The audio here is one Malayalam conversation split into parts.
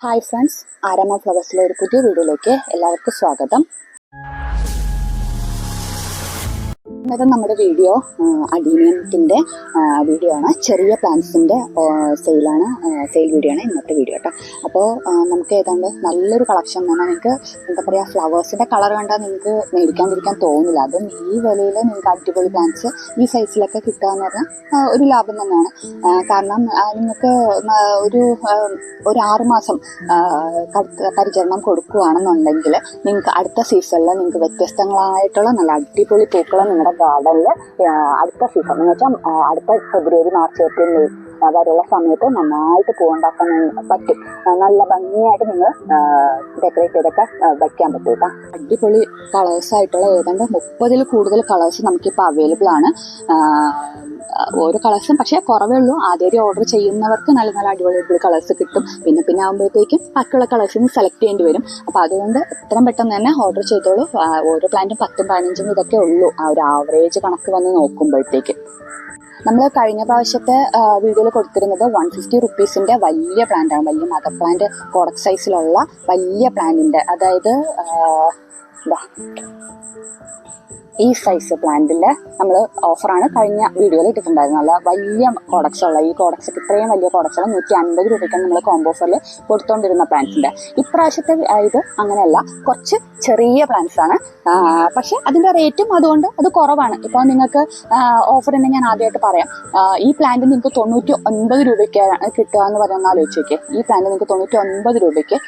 ഹായ് ഫ്രണ്ട്സ്, ആരമ ഫ്ലവേഴ്സിലെ ഒരു പുതിയ വീഡിയോയിലേക്ക് എല്ലാവർക്കും സ്വാഗതം. ഇന്നത്തെ നമ്മുടെ വീഡിയോ അഡീനിയത്തിൻ്റെ വീഡിയോ ആണ്. ചെറിയ പ്ലാന്റ്സിൻ്റെ സെയിൽ വീഡിയോ ആണ് ഇന്നത്തെ വീഡിയോ കേട്ടോ. അപ്പോൾ നമുക്ക് ഏതാണ്ട് നല്ലൊരു കളക്ഷൻ എന്ന് പറഞ്ഞാൽ നിങ്ങൾക്ക് എന്താ പറയുക, ഫ്ലവേഴ്സിൻ്റെ കളർ കണ്ടാൽ നിങ്ങൾക്ക് മേടിക്കാതിരിക്കാൻ തോന്നില്ല. അതും ഈ വിലയിൽ നിങ്ങൾക്ക് അടിപൊളി പ്ലാന്റ്സ് ഈ സൈസിലൊക്കെ കിട്ടുക എന്ന് പറഞ്ഞാൽ ഒരു ലാഭം തന്നെയാണ്. കാരണം നിങ്ങൾക്ക് ഒരു 6 മാസം പരിചരണം കൊടുക്കുകയാണെന്നുണ്ടെങ്കിൽ നിങ്ങൾക്ക് അടുത്ത സീസണിൽ നിങ്ങൾക്ക് വ്യത്യസ്തങ്ങളായിട്ടുള്ള നല്ല അടിപൊളി പൂക്കൾ നിങ്ങളുടെ ഗാർഡനിൽ അടുത്ത സീസൺ എന്ന് വെച്ചാൽ അടുത്ത ഫെബ്രുവരി, മാർച്ച്, ഏപ്രിൽ, മെയ് വരെയുള്ള സമയത്ത് നന്നായിട്ട് പൂവുണ്ടാക്കാൻ പറ്റും. നല്ല ഭംഗിയായിട്ട് നിങ്ങൾ ഡെക്കറേറ്റ് ചെയ്തൊക്കെ വയ്ക്കാൻ പറ്റും കേട്ടോ. അടിപൊളി കളേഴ്സായിട്ടുള്ള ഏതാണ്ട് 30-ൽ കൂടുതൽ കളേഴ്സ് നമുക്കിപ്പോൾ അവൈലബിൾ ആണ്. ഓരോ കളേഴ്സും പക്ഷേ കുറവേ ഉള്ളൂ. ആദ്യം ഓർഡർ ചെയ്യുന്നവർക്ക് നല്ല നല്ല അടിപൊളി കളേഴ്സ് കിട്ടും. പിന്നെ ആകുമ്പോഴത്തേക്കും ബാക്കിയുള്ള കളേഴ്സിന് സെലക്ട് ചെയ്യേണ്ടി വരും. അപ്പോൾ അതുകൊണ്ട് എത്രയും പെട്ടെന്ന് തന്നെ ഓർഡർ ചെയ്തോളൂ. ഓരോ പ്ലാന്റും 10ഉം 15ഉം ഇതൊക്കെ ഉള്ളൂ ആ ഒരു ആവറേജ് കണക്ക് വന്ന് നോക്കുമ്പോഴത്തേക്ക്. നമ്മൾ കഴിഞ്ഞ പ്രാവശ്യത്തെ വീഡിയോയിൽ കൊടുത്തിരുന്നത് 150 റുപ്പീസിൻ്റെ വലിയ പ്ലാന്റാണ്. വലിയ മദർ പ്ലാന്റ് കോഡക് സൈസിലുള്ള വലിയ പ്ലാന്റിൻ്റെ, അതായത് ഈ സൈസ് പ്ലാന്റിൻ്റെ നമ്മൾ ഓഫറാണ് കഴിഞ്ഞ വീഡിയോയിൽ ഇട്ടിട്ടുണ്ടായിരുന്നത്. നല്ല വലിയ കോഡക്സ് ഉള്ള ഈ കോഡക്സ്, ഇത്രയും വലിയ കോഡക്സുള്ള 150 രൂപയ്ക്കാണ് നമ്മൾ കോംബോ ഓഫറിൽ കൊടുത്തുകൊണ്ടിരുന്ന പ്ലാന്റ്സിൻ്റെ. ഇപ്രാവശ്യത്തെ ഇത് അങ്ങനെയല്ല, കുറച്ച് ചെറിയ പ്ലാന്റ്സ് ആണ്. പക്ഷേ അതിൻ്റെ റേറ്റും അതുകൊണ്ട് അത് കുറവാണ്. ഇപ്പോൾ നിങ്ങൾക്ക് ഓഫർ തന്നെ ഞാൻ ആദ്യമായിട്ട് പറയാം. ഈ പ്ലാന്റ് നിങ്ങൾക്ക് 99 രൂപയ്ക്കാണ് കിട്ടുക എന്ന് പറയുന്ന ആലോചിച്ച് നോക്കിയേ. ഈ പ്ലാന്റ് നിങ്ങൾക്ക് 99 രൂപയ്ക്ക്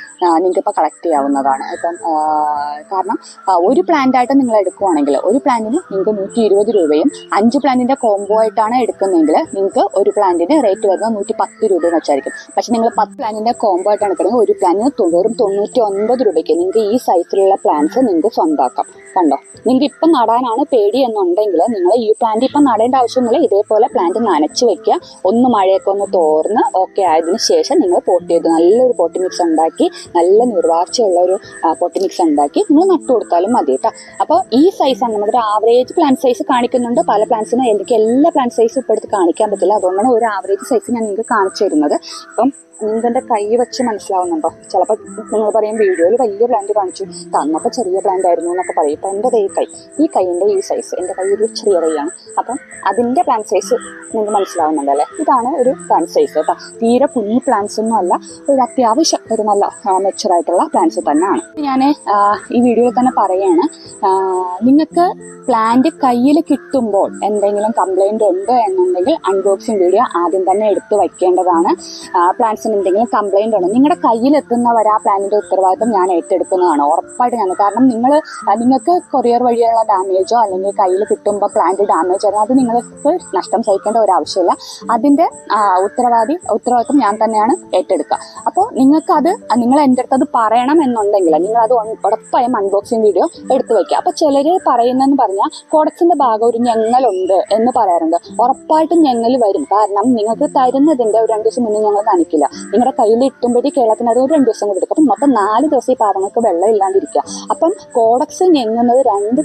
നിങ്ങൾക്കിപ്പോൾ കളക്ട് ചെയ്യാവുന്നതാണ്. ഇപ്പം കാരണം ഒരു പ്ലാന്റായിട്ട് നിങ്ങൾ എടുക്കുവാണെങ്കിൽ ഒരു പ്ലാന്റിന് നിങ്ങൾക്ക് 120 രൂപയും 5 പ്ലാന്റിൻ്റെ കോംബോ ആയിട്ടാണ് എടുക്കുന്നതെങ്കിൽ നിങ്ങൾക്ക് ഒരു പ്ലാന്റിന് റേറ്റ് വരുന്നത് 110 രൂപ എന്ന് വെച്ചായിരിക്കും. പക്ഷേ നിങ്ങൾ 10 പ്ലാന്റിൻ്റെ കോംബോ ആയിട്ടാണ് എടുക്കുന്നത് ഒരു പ്ലാന്റിന് വെറും 99 രൂപയ്ക്ക് നിങ്ങൾക്ക് ഈ സൈസിലുള്ള പ്ലാന്റ്സ് നിങ്ങൾക്ക് സ്വന്തമാക്കാം. കണ്ടോ, നിങ്ങൾക്ക് ഇപ്പം നടാനാണ് പേടി എന്നുണ്ടെങ്കിൽ നിങ്ങൾ ഈ പ്ലാന്റ് ഇപ്പം നടേണ്ട ആവശ്യമൊന്നുമില്ല. ഇതേപോലെ പ്ലാന്റ് നനച്ച് വെക്കുക. ഒന്ന് മഴയൊക്കെ ഒന്ന് തോർന്ന് ഓക്കെ ആയതിനു ശേഷം നിങ്ങൾ പോട്ട് ചെയ്ത് നല്ലൊരു പോട്ടി മിക്സ് ഉണ്ടാക്കി, നല്ല നിർവാർച്ചയുള്ള ഒരു പോട്ടി മിക്സ് ഉണ്ടാക്കി നിങ്ങൾ നട്ടു കൊടുത്താലും മതി കേട്ടോ. അപ്പോൾ ഈ സൈസാണ് നമ്മുടെ ആവറേജ് പ്ലാന്റ് സൈസ് കാണിക്കുന്നുണ്ട്. പല പ്ലാന്റ്സിനും എനിക്ക് എല്ലാ പ്ലാന്റ് സൈസും ഇപ്പോൾ എടുത്ത് കാണിക്കാൻ പറ്റില്ല. അതുകൊണ്ടാണ് ഒരു ആവറേജ് സൈസ് ഞാൻ നിങ്ങൾക്ക് കാണിച്ചു തരുന്നത്. അപ്പം നിങ്ങൾക്ക് എൻ്റെ കൈ വെച്ച് മനസ്സിലാവുന്നുണ്ടോ? ചിലപ്പോൾ നിങ്ങൾ പറയും വീഡിയോയിൽ വലിയ പ്ലാന്റ് കാണിച്ചു തന്നപ്പോൾ ചെറിയ പ്ലാന്റ് ആയിരുന്നു എന്നൊക്കെ പറയും. ഇപ്പം എൻ്റെ ഈ കൈയിൻ്റെ ഈ സൈസ്, എൻ്റെ കൈ ഒരു ചെറിയ കൈയാണ്. അപ്പം അതിൻ്റെ പ്ലാന്റ് സൈസ് നിങ്ങൾക്ക് മനസ്സിലാവുന്നുണ്ടല്ലേ? ഇതാണ് ഒരു പ്ലാന്റ് സൈസ് കേട്ടോ. തീരെ കുഞ്ഞു പ്ലാന്റ്സ് ഒന്നും അല്ല, ഒരു അത്യാവശ്യം ഒരു നല്ല മെച്ചുറായിട്ടുള്ള പ്ലാന്റ്സ് തന്നെയാണ്. ഞാൻ ഈ വീഡിയോയിൽ തന്നെ പറയുകയാണ്, നിങ്ങൾക്ക് പ്ലാന്റ് കയ്യിൽ കിട്ടുമ്പോൾ എന്തെങ്കിലും കംപ്ലൈൻറ്റ് ഉണ്ട് എന്നുണ്ടെങ്കിൽ അൺബോക്സിങ് വീഡിയോ ആദ്യം തന്നെ എടുത്ത് വയ്ക്കേണ്ടതാണ്. പ്ലാന്റ്സിന് എന്തെങ്കിലും കംപ്ലൈൻറ്റ് ഉണ്ട് നിങ്ങളുടെ കയ്യിലെത്തുന്നവർ ആ പ്ലാന്റിൻ്റെ ഉത്തരവാദിത്വം ഞാൻ ഏറ്റെടുക്കുന്നതാണ്, ഉറപ്പായിട്ട് ഞാൻ. കാരണം നിങ്ങൾക്ക് കൊറിയർ വഴിയുള്ള ഡാമേജോ അല്ലെങ്കിൽ കയ്യിൽ കിട്ടുമ്പോൾ പ്ലാന്റ് ഡാമേജ് ആയിരുന്നു, അത് നിങ്ങൾക്ക് നഷ്ടം സഹിക്കേണ്ട ഒരാവശ്യമില്ല. അതിൻ്റെ ഉത്തരവാദിത്വം ഞാൻ തന്നെയാണ് ഏറ്റെടുക്കുക. അപ്പോൾ നിങ്ങൾ എൻ്റെ അടുത്ത് അത് പറയണം എന്നുണ്ടെങ്കിൽ നിങ്ങളത് ഉറപ്പായും അൺബോക്സിങ് വീഡിയോ എടുത്ത് വയ്ക്കുക. അപ്പോൾ ചിലർ പറയുന്നതെന്ന് പറഞ്ഞാൽ കോഡക്സിൻ്റെ ഭാഗം ഒരു ഞെങ്ങലുണ്ട് എന്ന് പറയാറുണ്ട്. ഉറപ്പായിട്ടും ഞെങ്ങൽ വരും. കാരണം നിങ്ങൾക്ക് തരുന്നതിൻ്റെ ഒരു 2 ദിവസം മുന്നേ ഞങ്ങൾ നനയ്ക്കില്ല. നിങ്ങളുടെ കയ്യിൽ ഇട്ടുമ്പോഴേ കേരളത്തിന് അത് ഒരു 2 ദിവസം കൂടി എടുക്കും. അപ്പം മൊത്തം 4 ദിവസം ഈ പാവങ്ങൾക്ക് വെള്ളം ഇല്ലാണ്ടിരിക്കുക. അപ്പം കോഡക്സ് ഞെങ്ങുന്നത് രണ്ട്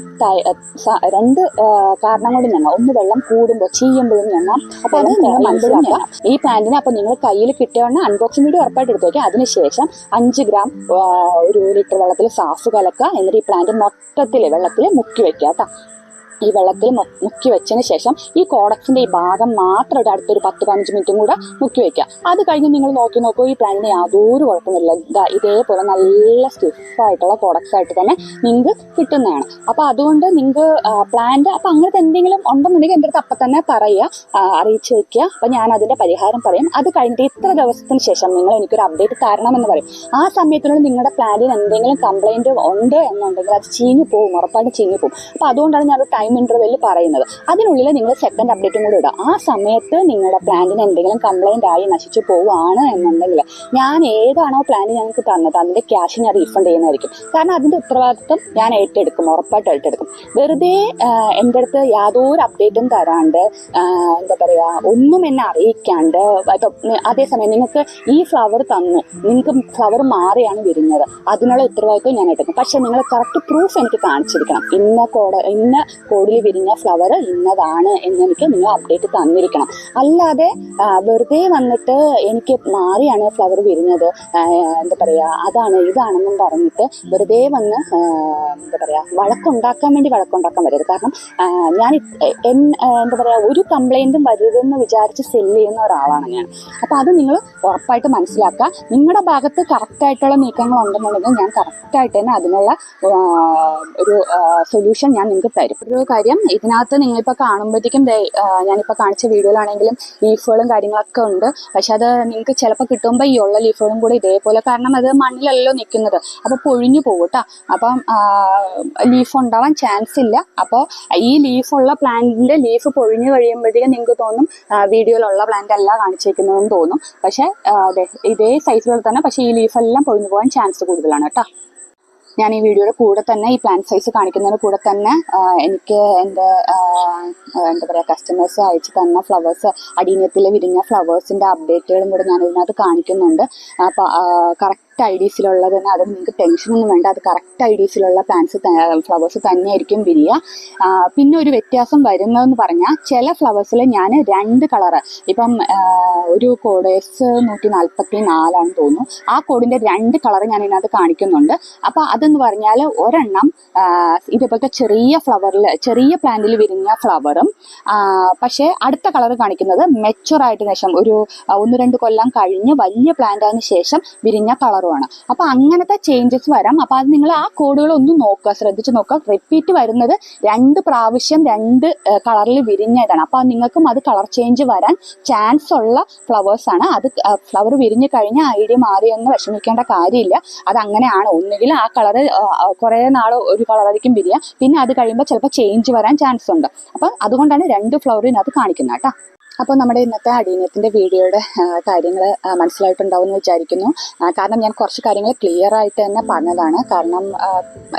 കാരണം കൊണ്ട് ഞങ്ങൾ ഒന്ന് വെള്ളം കൂടുമ്പോൾ ചെയ്യുമ്പോഴും ഞങ്ങൾ. അപ്പോൾ അത് നിങ്ങൾ മനസ്സിലാക്കുക ഈ പ്ലാന്റിന്. അപ്പോൾ നിങ്ങൾ കയ്യിൽ കിട്ടിയവണ്ണം അൺബോക്സിംഗ് വീഡിയോ ഉറപ്പായിട്ട് എടുത്ത് വയ്ക്കുക. അതിനുശേഷം 5 ഗ്രാം 1 ലിറ്റർ വെള്ളത്തിൽ സാഫ് കലക്കുക. എന്നിട്ട് ഈ പ്ലാന്റ് മൊത്തത്തിൽ വെള്ളത്തിൽ മുക്കി വയ്ക്കുക കേട്ടോ. ഈ വെള്ളത്തിൽ മുക്കി വെച്ചതിന് ശേഷം ഈ കോഡക്സിൻ്റെ ഈ ഭാഗം മാത്രം അടുത്തൊരു 10-15 മിനിറ്റും കൂടെ മുക്കി വയ്ക്കുക. അത് കഴിഞ്ഞ് നിങ്ങൾ നോക്കൂ, ഈ പ്ലാന്റിന് യാതൊരു കുഴപ്പമില്ല. ഇതേപോലെ നല്ല സ്റ്റിഫായിട്ടുള്ള കോഡക്സ് ആയിട്ട് തന്നെ നിങ്ങൾക്ക് കിട്ടുന്നതാണ്. അപ്പോൾ അതുകൊണ്ട് നിങ്ങൾക്ക് പ്ലാന്റ് അപ്പോൾ അങ്ങനത്തെ എന്തെങ്കിലും ഉണ്ടെന്നുണ്ടെങ്കിൽ എൻ്റെ അടുത്ത് അപ്പം തന്നെ പറയുക, അറിയിച്ച് വയ്ക്കുക. അപ്പോൾ ഞാൻ അതിൻ്റെ പരിഹാരം പറയും. അത് കഴിഞ്ഞിട്ട് ഇത്ര ദിവസത്തിന് ശേഷം നിങ്ങൾ എനിക്കൊരു അപ്ഡേറ്റ് തരണമെന്ന് പറയും. ആ സമയത്തിനുള്ളിൽ നിങ്ങളുടെ പ്ലാന്റിന് എന്തെങ്കിലും കംപ്ലൈൻറ്റ് ഉണ്ട് എന്നുണ്ടെങ്കിൽ അത് ചീഞ്ഞു പോകും, ഉറപ്പായിട്ട് ചീഞ്ഞു പോകും. അപ്പോൾ അതുകൊണ്ടാണ് ഞാൻ ഒരു ടൈം ഇന്റർവെല്ലിൽ പറയുന്നത്. അതിനുള്ളിൽ നിങ്ങൾ സെക്കൻഡ് അപ്ഡേറ്റും കൂടെ ഇടുക. ആ സമയത്ത് നിങ്ങളുടെ പ്ലാന്റിന് എന്തെങ്കിലും കംപ്ലൈൻ്റ് ആയി നശിച്ചു പോവുകയാണ് എന്നുണ്ടെങ്കിൽ ഞാൻ ഏതാണോ പ്ലാന്റ് ഞങ്ങൾക്ക് തന്നത് അതിൻ്റെ ക്യാഷ് ഞാൻ റീഫണ്ട് ചെയ്യുന്നതായിരിക്കും. കാരണം അതിൻ്റെ ഉത്തരവാദിത്വം ഞാൻ ഏറ്റെടുക്കും, ഉറപ്പായിട്ട് ഏറ്റെടുക്കും. വെറുതെ എൻ്റെ അടുത്ത് യാതൊരു അപ്ഡേറ്റും തരാണ്ട് എന്താ പറയുക, ഒന്നും എന്നെ അറിയിക്കാണ്ട് അതേസമയം നിങ്ങൾക്ക് ഈ ഫ്ലവർ തന്നു, നിങ്ങൾക്ക് ഫ്ലവർ മാറിയാണ് വിരിഞ്ഞത്, അതിനുള്ള ഉത്തരവാദിത്വം ഞാൻ എടുക്കും. പക്ഷേ നിങ്ങൾ കറക്റ്റ് പ്രൂഫ് എനിക്ക് കാണിച്ചിരിക്കണം. ഇന്ന കോഡിൽ വിരിഞ്ഞ ഫ്ലവർ ഇന്നതാണ് എന്നെനിക്ക് നിങ്ങൾ അപ്ഡേറ്റ് തന്നിരിക്കണം. അല്ലാതെ വെറുതെ വന്നിട്ട് എനിക്ക് മാറിയാണ് ഫ്ലവർ വിരിഞ്ഞത്, എന്താ പറയുക, അതാണ് ഇതാണെന്നും പറഞ്ഞിട്ട് വെറുതെ വന്ന് എന്താ പറയുക വഴക്കുണ്ടാക്കാൻ വരരുത്. കാരണം ഞാൻ എന്താ പറയുക ഒരു കംപ്ലൈൻറ്റും വരുതെന്ന് വിചാരിച്ച് സെല്ല് ചെയ്യുന്ന ഒരാളാണ് ഞാൻ. അപ്പോൾ അത് നിങ്ങൾ ഉറപ്പായിട്ട് മനസ്സിലാക്കുക. നിങ്ങളുടെ ഭാഗത്ത് കറക്റ്റായിട്ടുള്ള നീക്കങ്ങൾ ഉണ്ടെന്നുണ്ടെങ്കിൽ ഞാൻ കറക്റ്റായിട്ട് തന്നെ അതിനുള്ള ഒരു സൊല്യൂഷൻ ഞാൻ നിങ്ങൾക്ക് തരും. ഒരു കാര്യം, ഇതിനകത്ത് നിങ്ങളിപ്പോൾ കാണുമ്പോഴത്തേക്കും ഞാനിപ്പോൾ കാണിച്ച വീഡിയോയിലാണെങ്കിലും ലീഫുകളും കാര്യങ്ങളൊക്കെ ഉണ്ട്. പക്ഷെ അത് നിങ്ങൾക്ക് ചിലപ്പോൾ കിട്ടുമ്പോൾ ഈ ഉള്ള ലീഫുകളും കൂടെ ഇതേപോലെ, കാരണം അത് മണ്ണിലല്ലോ നിൽക്കുന്നത്, അപ്പോൾ പൊഴിഞ്ഞു പോകും കേട്ടോ. അപ്പം ലീഫ് ഉണ്ടാവാൻ ചാൻസ് ഇല്ല. അപ്പോൾ ഈ ലീഫുള്ള പ്ലാന്റിൻ്റെ ലീഫ് പൊഴിഞ്ഞു കഴിയുമ്പോഴത്തേക്കും നിങ്ങൾക്ക് തോന്നും വീഡിയോയിലുള്ള പ്ലാന്റ് അല്ല കാണിച്ചേക്കുന്നതെന്ന് തോന്നും. പക്ഷേ ഇതേ സൈസിലുള്ള തന്നെ, പക്ഷേ ഈ ലീഫെല്ലാം പൊഴിഞ്ഞു പോകാൻ ചാൻസ് കൂടുതലാണ് കേട്ടോ. ഞാൻ ഈ വീഡിയോയുടെ കൂടെ തന്നെ, ഈ പ്ലാന്റ് സൈസ് കാണിക്കുന്നതിന് കൂടെ തന്നെ എനിക്ക് എൻ്റെ എന്താ പറയുക കസ്റ്റമേഴ്സ് അയച്ചു തന്ന ഫ്ലവേഴ്സ്, അടീനിയത്തിൽ വിരിഞ്ഞ ഫ്ലവേഴ്സിൻ്റെ അപ്ഡേറ്റുകളും കൂടെ ഞാൻ ഇതിനകത്ത് കാണിക്കുന്നുണ്ട്. അപ്പോൾ കറക്റ്റ് ഐഡീസിലുള്ളത് തന്നെ, അത് നിങ്ങൾക്ക് ടെൻഷനൊന്നും വേണ്ട. അത് കറക്റ്റ് ഐഡീസിലുള്ള പ്ലാന്റ്സ് ഫ്ലവേഴ്സ് തന്നെയായിരിക്കും വിരിയുക. പിന്നെ ഒരു വ്യത്യാസം വരുന്നതെന്ന് പറഞ്ഞാൽ ചില ഫ്ലവേഴ്സിൽ ഞാൻ 2 കളറ്, ഇപ്പം ഒരു കോഡേഴ്സ് 144 തോന്നുന്നു, ആ കോഡിൻ്റെ 2 കളറ് ഞാൻ ഇതിനകത്ത് കാണിക്കുന്നുണ്ട്. അപ്പോൾ അതെന്ന് പറഞ്ഞാൽ ഒരെണ്ണം ഇതേപോലത്തെ ചെറിയ ഫ്ലവറിൽ, ചെറിയ പ്ലാന്റിൽ വിരിഞ്ഞ ഫ്ലവറും, പക്ഷേ അടുത്ത കളർ കാണിക്കുന്നത് മെച്ചുറായതിനു ശേഷം ഒരു 1-2 കൊല്ലം കഴിഞ്ഞ് വലിയ പ്ലാന്റ് ആയതിനു ശേഷം വിരിഞ്ഞ കളറുമാണ്. അപ്പോൾ അങ്ങനത്തെ ചേഞ്ചസ് വരാം. അപ്പോൾ അത് നിങ്ങൾ ആ കോഡുകൾ ഒന്ന് നോക്കുക, ശ്രദ്ധിച്ച് നോക്കുക. റിപ്പീറ്റ് വരുന്നത് 2 പ്രാവശ്യം 2 കളറിൽ വിരിഞ്ഞതാണ്. അപ്പോൾ നിങ്ങൾക്കും അത് കളർ ചേഞ്ച് വരാൻ ചാൻസ് ഉള്ള ഫ്ലവേഴ്സാണ്. അത് ഫ്ലവർ വിരിഞ്ഞ് കഴിഞ്ഞ ഐഡിയ മാറിയെന്ന് വിഷമിക്കേണ്ട കാര്യമില്ല. അതങ്ങനെയാണ്. ഒന്നുകിൽ ആ കളർ കുറേ നാൾ ഒരു കളറായിരിക്കും വിരിയുക, പിന്നെ അത് കഴിയുമ്പോൾ ചിലപ്പോൾ ചേഞ്ച് വരാൻ ചാൻസ് ഉണ്ട്. അപ്പോൾ അതുകൊണ്ടാണ് 2 ഫ്ലവർ ഇതിനകത്ത് കാണിക്കുന്നത് കേട്ടോ. അപ്പോൾ നമ്മുടെ ഇന്നത്തെ അടീനിയത്തിൻ്റെ വീഡിയോയുടെ കാര്യങ്ങൾ മനസ്സിലായിട്ടുണ്ടാവും എന്ന് വിചാരിക്കുന്നു. കാരണം ഞാൻ കുറച്ച് കാര്യങ്ങൾ ക്ലിയർ ആയിട്ട് തന്നെ പറഞ്ഞതാണ്. കാരണം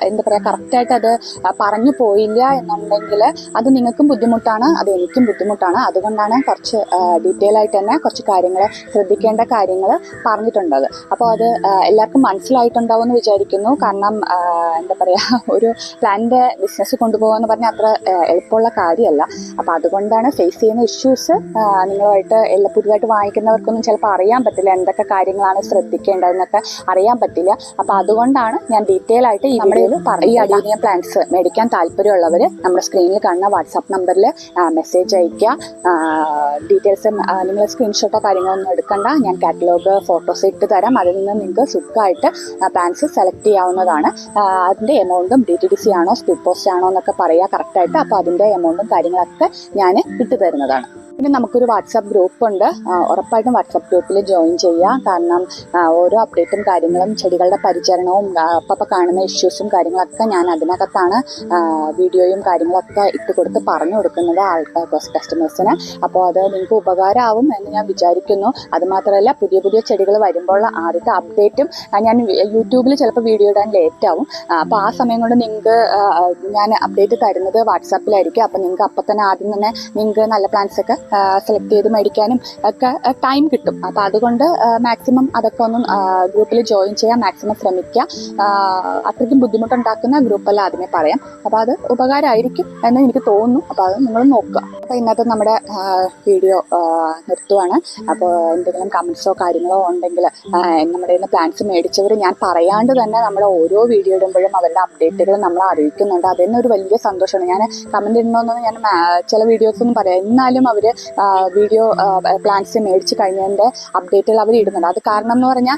എന്താ പറയുക, കറക്റ്റായിട്ട് അത് പറഞ്ഞു പോയില്ല എന്നുണ്ടെങ്കിൽ അത് നിങ്ങൾക്കും ബുദ്ധിമുട്ടാണ്, അത് എനിക്കും ബുദ്ധിമുട്ടാണ്. അതുകൊണ്ടാണ് കുറച്ച് ഡീറ്റെയിൽ ആയിട്ട് തന്നെ കുറച്ച് കാര്യങ്ങൾ, ശ്രദ്ധിക്കേണ്ട കാര്യങ്ങൾ പറഞ്ഞിട്ടുണ്ടത്. അപ്പോൾ അത് എല്ലാവർക്കും മനസ്സിലായിട്ടുണ്ടാവും എന്ന് വിചാരിക്കുന്നു. കാരണം എന്താ പറയുക, ഒരു പ്ലാന്റ് ബിസിനസ് കൊണ്ടുപോകുക പറഞ്ഞാൽ അത്ര എളുപ്പമുള്ള കാര്യമല്ല. അപ്പോൾ അതുകൊണ്ടാണ് ഫേസ് ചെയ്യുന്ന ഇഷ്യൂസ് നിങ്ങളുമായിട്ട് പുതുതായിട്ട് വാങ്ങിക്കുന്നവർക്കൊന്നും ചിലപ്പോൾ അറിയാൻ പറ്റില്ല, എന്തൊക്കെ കാര്യങ്ങളാണ് ശ്രദ്ധിക്കേണ്ടതെന്നൊക്കെ അറിയാൻ പറ്റില്ല. അപ്പോൾ അതുകൊണ്ടാണ് ഞാൻ ഡീറ്റെയിൽ ആയിട്ട് ഈ വീഡിയോയിൽ ഈ അടീനിയം പ്ലാന്റ്സ് മേടിക്കാൻ താല്പര്യമുള്ളവർ നമ്മുടെ സ്ക്രീനിൽ കാണുന്ന വാട്സാപ്പ് നമ്പറിൽ മെസ്സേജ് അയയ്ക്കുക. ഡീറ്റെയിൽസ് നിങ്ങൾ സ്ക്രീൻഷോട്ടോ കാര്യങ്ങളൊന്നും എടുക്കണ്ട, ഞാൻ കാറ്റലോഗ് ഫോട്ടോസ് ഇട്ട് തരാം. അതിൽ നിന്ന് നിങ്ങൾക്ക് സുഖമായിട്ട് പ്ലാന്റ്സ് സെലക്ട് ചെയ്യാവുന്നതാണ്. അതിൻ്റെ എമൗണ്ടും DTDC ആണോ സ്പീഡ് പോസ്റ്റ് ആണോ എന്നൊക്കെ പറയുക കറക്റ്റായിട്ട്. അപ്പോൾ അതിൻ്റെ എമൗണ്ടും കാര്യങ്ങളൊക്കെ ഞാൻ ഇട്ട് തരുന്നതാണ്. പിന്നെ നമുക്കൊരു വാട്സാപ്പ് ഗ്രൂപ്പ് ഉണ്ട്. ഉറപ്പായിട്ടും വാട്സാപ്പ് ഗ്രൂപ്പിൽ ജോയിൻ ചെയ്യുക. കാരണം ഓരോ അപ്ഡേറ്റും കാര്യങ്ങളും ചെടികളുടെ പരിചരണവും അപ്പം കാണുന്ന ഇഷ്യൂസും കാര്യങ്ങളൊക്കെ ഞാൻ അതിനകത്താണ് വീഡിയോയും കാര്യങ്ങളൊക്കെ ഇട്ട് കൊടുത്ത് പറഞ്ഞു കൊടുക്കുന്നത് കസ്റ്റമേഴ്സിന്. അപ്പോൾ അത് നിങ്ങൾക്ക് ഉപകാരമാവും എന്ന് ഞാൻ വിചാരിക്കുന്നു. അതുമാത്രമല്ല, പുതിയ പുതിയ ചെടികൾ വരുമ്പോൾ ആദ്യത്തെ അപ്ഡേറ്റും ഞാൻ യൂട്യൂബിൽ ചിലപ്പോൾ വീഡിയോ ഇടാൻ ലേറ്റ് ആവും. അപ്പോൾ ആ സമയം കൊണ്ട് നിങ്ങൾക്ക് ഞാൻ അപ്ഡേറ്റ് തരുന്നത് വാട്സാപ്പിലായിരിക്കും. അപ്പോൾ നിങ്ങൾക്ക് അപ്പം തന്നെ ആദ്യം തന്നെ നിങ്ങൾക്ക് നല്ല പ്ലാൻസൊക്കെ സെലക്ട് ചെയ്ത് മേടിക്കാനും ഒക്കെ ടൈം കിട്ടും. അപ്പോൾ അതുകൊണ്ട് മാക്സിമം അതൊക്കെ ഒന്ന് ഗ്രൂപ്പിൽ ജോയിൻ ചെയ്യാൻ മാക്സിമം ശ്രമിക്കുക. അത്രയ്ക്കും ബുദ്ധിമുട്ടുണ്ടാക്കുന്ന ഗ്രൂപ്പല്ല അതിനെ പറയാം. അപ്പോൾ അത് ഉപകാരമായിരിക്കും എന്ന് എനിക്ക് തോന്നുന്നു. അപ്പോൾ അത് നിങ്ങൾ നോക്കുക. അപ്പോൾ ഇന്നത്തെ നമ്മുടെ വീഡിയോ നിർത്തുവാണ്. അപ്പോൾ എന്തെങ്കിലും കമൻസോ കാര്യങ്ങളോ ഉണ്ടെങ്കിൽ നമ്മുടെ ഇന്ന് പ്ലാൻസ് മേടിച്ചവർ ഞാൻ പറയാണ്ട് തന്നെ നമ്മുടെ ഓരോ വീഡിയോ ഇടുമ്പോഴും അവരുടെ അപ്ഡേറ്റുകൾ നമ്മളെ അറിയിക്കുന്നുണ്ട്. അതിന് ഒരു വലിയ സന്തോഷമാണ്. ഞാൻ കമൻറ്റ് ഇടണമെന്നൊന്നും ഞാൻ ചില വീഡിയോസൊന്നും പറയാം, എന്നാലും അവർ വീഡിയോ പ്ലാൻസ് മേടിച്ച് കഴിഞ്ഞതിൻ്റെ അപ്ഡേറ്റുകൾ അവർ ഇടുന്നുണ്ട്. അത് കാരണം എന്ന് പറഞ്ഞാൽ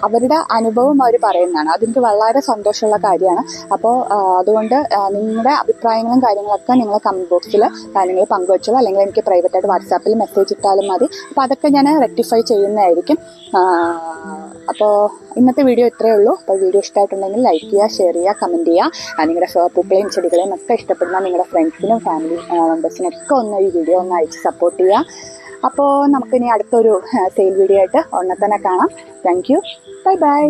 അവരുടെ അനുഭവം അവർ പറയുന്നതാണ്. അതെനിക്ക് വളരെ സന്തോഷമുള്ള കാര്യമാണ്. അപ്പോൾ അതുകൊണ്ട് നിങ്ങളുടെ അഭിപ്രായങ്ങളും കാര്യങ്ങളൊക്കെ നിങ്ങൾ കമൻറ്റ് ബോക്സിൽ നിങ്ങൾ പങ്കുവച്ചോ, അല്ലെങ്കിൽ എനിക്ക് പ്രൈവറ്റായിട്ട് വാട്സാപ്പിൽ മെസ്സേജ് ഇട്ടാലും മതി. അപ്പോൾ അതൊക്കെ ഞാൻ റെക്ടിഫൈ ചെയ്യുന്നതായിരിക്കും. അപ്പോൾ ഇന്നത്തെ വീഡിയോ ഇത്രയേ ഉള്ളൂ. അപ്പോൾ വീഡിയോ ഇഷ്ടമായിട്ടുണ്ടെങ്കിൽ ലൈക്ക് ചെയ്യുക, ഷെയർ ചെയ്യുക, കമൻറ്റ് ചെയ്യുക. നിങ്ങളുടെ പൂക്കളെയും ചെടികളെയും ഒക്കെ ഇഷ്ടപ്പെടുന്ന നിങ്ങളുടെ ഫ്രണ്ട്സിനും ഫാമിലി മെമ്പേഴ്സിനൊക്കെ ഒന്ന് ഈ വീഡിയോ ഒന്ന് അയച്ച് സപ്പോർട്ട് ചെയ്യുക. അപ്പോൾ നമുക്കിനി അടുത്തൊരു സെയിൽ വീഡിയോ ആയിട്ട് ഉടനെ തന്നെ കാണാം. Thank you. Bye bye.